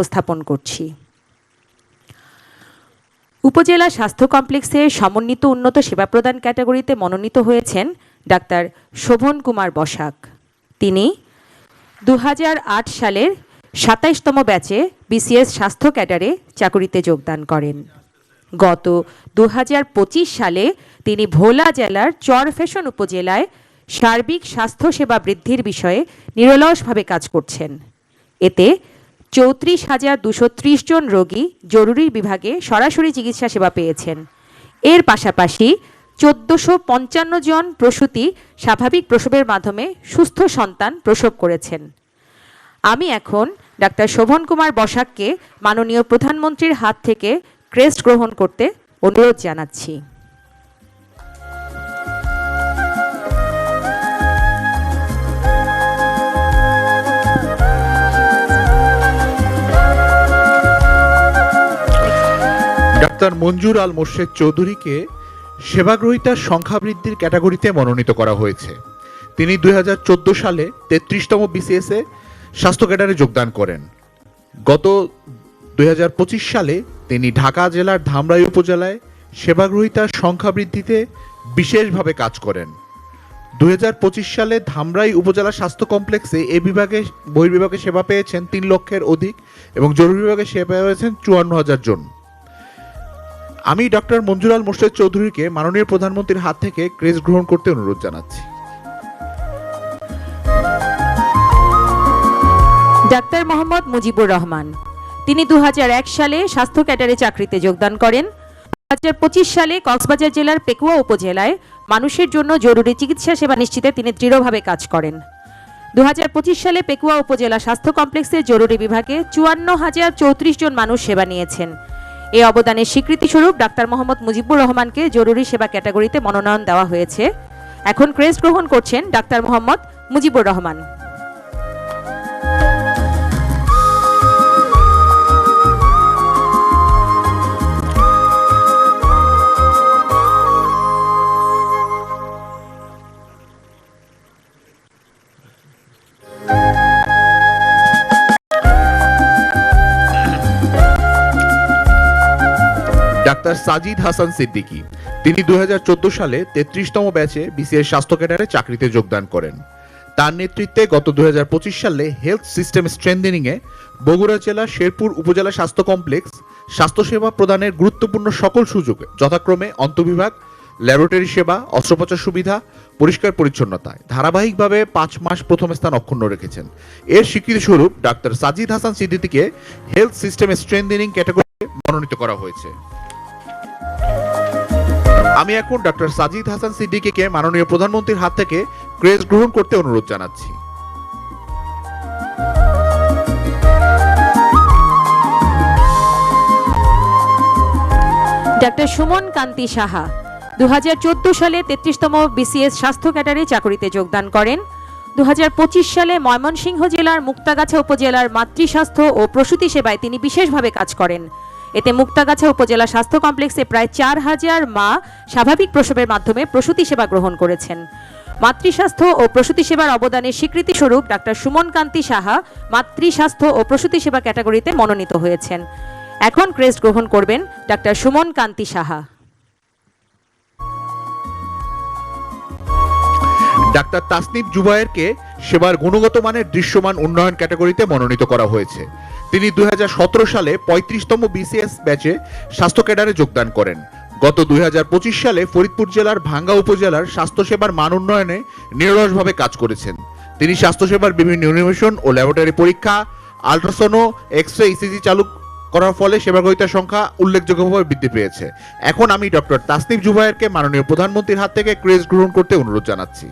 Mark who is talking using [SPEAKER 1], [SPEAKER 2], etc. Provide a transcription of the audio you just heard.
[SPEAKER 1] উপস্থাপন করছি। উপজেলা স্বাস্থ্য কমপ্লেক্সে সমন্বিত উন্নত সেবা প্রদান ক্যাটাগরিতে মনোনীত হয়েছেন ডাক্তার শোভন কুমার বসাক। তিনি 2008 সালের 27তম ব্যাচে বিসিএস স্বাস্থ্য ক্যাডারে চাকুরিতে যোগদান করেন। গত 2025 সালে তিনি ভোলা জেলার চরফ্যাশন উপজেলায় সার্বিক স্বাস্থ্যসেবা বৃদ্ধির বিষয়ে নিরলসভাবে কাজ করছেন। এতে 34,230 জন রোগী জরুরি বিভাগে সরাসরি চিকিৎসা সেবা পেয়েছেন। এর পাশাপাশি 1455 জন প্রসূতি স্বাভাবিক প্রসবের মাধ্যমে সুস্থ সন্তান প্রসব করেছেন। আমি এখন ডাক্তার শোভন কুমার বসাককে মাননীয় প্রধানমন্ত্রীর হাত থেকে ক্রেস্ট গ্রহণ করতে অনুরোধ জানাচ্ছি।
[SPEAKER 2] ডাক্তার মঞ্জুর আল মোর্শেদ চৌধুরীকে সেবাগ্রহীতার সংখ্যা বৃদ্ধির ক্যাটাগরিতে মনোনীত করা হয়েছে। তিনি 2014 সালে 33তম বিসিএসে স্বাস্থ্য ক্যাডারে যোগদান করেন। গত 2025 সালে তিনি ঢাকা জেলার ধামরাই উপজেলায় সেবাগ্রহীতার সংখ্যা বৃদ্ধিতে বিশেষভাবে কাজ করেন। 2025 সালে ধামরাই উপজেলা স্বাস্থ্য কমপ্লেক্সে এ বিভাগে বহির্বিভাগে সেবা পেয়েছেন 3 লক্ষের অধিক এবং জরুরি বিভাগে সেবা পেয়েছেন 54,000 জন। আমি ডক্টর মঞ্জুর আল মোর্শেদ চৌধুরীকে মাননীয় প্রধানমন্ত্রীর হাত থেকে ক্রেস্ট গ্রহণ করতে অনুরোধ জানাচ্ছি।
[SPEAKER 1] ডাক্তার মোহাম্মদ মুজিবুর রহমান, তিনি 2001 সালে স্বাস্থ্য ক্যাডারে চাকরিতে যোগদান করেন। 2025 সালে কক্সবাজার জেলার পেকুয়া উপজেলায় মানুষের জন্য জরুরি চিকিৎসা সেবা নিশ্চিতে তিনি দৃঢ়ভাবে কাজ করেন। 2025 সালে পেকুয়া উপজেলা স্বাস্থ্য কমপ্লেক্সে জরুরি বিভাগে 54,034 জন মানুষ সেবা নিয়েছেন। এই অবদানের স্বীকৃতিস্বরূপ ডাক্তার মোহাম্মদ মুজিবুর রহমানকে জরুরি সেবা ক্যাটাগরিতে মনোনয়ন দেওয়া হয়েছে। এখন ক্রেস্ট গ্রহণ করছেন ডাক্তার মোহাম্মদ মুজিবুর রহমান।
[SPEAKER 2] ডাক্তার সাজিদ হাসান সিদ্দিকী, তিনি 2014 সালে 33তম ব্যাচে বিসিএস স্বাস্থ্য ক্যাডারে চাকরিতে যোগদান করেন। তার নেতৃত্বে গত 2025 সালে হেলথ সিস্টেম স্ট্রেংথেনিংয়ে বগুড়া জেলা শেরপুর উপজেলা স্বাস্থ্য কমপ্লেক্স স্বাস্থ্যসেবা প্রদানের গুরুত্বপূর্ণ সকল সুযোগ যথাক্রমে অন্তঃবিভাগ, ল্যাবরেটরি সেবা, অস্ত্রোপচার সুবিধা, পরিষ্কার পরিচ্ছন্নতায় ধারাবাহিকভাবে 5 মাস প্রথম স্থান অক্ষুণ্ণ রেখেছেন। এর স্বীকৃতিস্বরূপ ডাক্তার সাজিদ হাসান সিদ্দিকীকে হেলথ সিস্টেম স্ট্রেংথেনিং ক্যাটাগরিতে মনোনীত করা হয়েছে। আমি এখন ডক্টর সাজিদ হাসান সিদ্দিকীকে মাননীয় প্রধানমন্ত্রীর হাত থেকে ক্রেস্ট গ্রহণ করতে অনুরোধ জানাচ্ছি।
[SPEAKER 1] ডাক্তার সুমন কান্তি সাহা 2014 সালে 33তম বিসিএস স্বাস্থ্য ক্যাডারে চাকরিতে যোগদান করেন। 2025 সালে ময়মনসিংহ জেলার মুক্তাগাছা উপজেলার মাতৃস্বাস্থ্য ও প্রসূতি সেবায় তিনি বিশেষভাবে কাজ করেন। এতে মুক্তাগাছা উপজেলা স্বাস্থ্য কমপ্লেক্সে প্রায় 4,000 মা স্বাভাবিক প্রসবের মাধ্যমে প্রসূতি সেবা গ্রহণ করেছেন। মাতৃস্বাস্থ্য ও প্রসূতি সেবার অবদানের স্বীকৃতিস্বরূপ ডাক্তার সুমন কান্তি সাহা মাতৃস্বাস্থ্য ও প্রসূতি সেবা ক্যাটাগরিতে মনোনীত হয়েছেন। এখন ক্রেস্ট গ্রহণ করবেন ডাক্তার সুমন কান্তি সাহা।
[SPEAKER 2] ডাক্তার তাসনিফ জুবায়েরকে সেবার গুণগত মানের দৃশ্যমান উন্নয়ন ক্যাটাগরিতে মনোনীত করা হয়েছে। তিনি 2017 সালে 35তম বিসিএস ব্যাচে স্বাস্থ্য ক্যাডারে যোগদান করেন। গত 2025 সালে ফরিদপুর জেলার ভাঙ্গা উপজেলার স্বাস্থ্যসেবার মান উন্নয়নে নিরলসভাবে কাজ করেছেন। তিনি স্বাস্থ্যসেবার বিভিন্ন ইনোভেশন ও ল্যাবরেটরি পরীক্ষা, আল্ট্রাসোনো, এক্স-রে, ইসিজি চালু করার ফলে সেবাগ্রহীতার সংখ্যা উল্লেখযোগ্যভাবে বৃদ্ধি পেয়েছে। এখন আমি ডক্টর তাসনিফ জুবায়েরকে মাননীয় প্রধানমন্ত্রীর হাত থেকে ক্রেস্ট গ্রহণ করতে অনুরোধ জানাচ্ছি।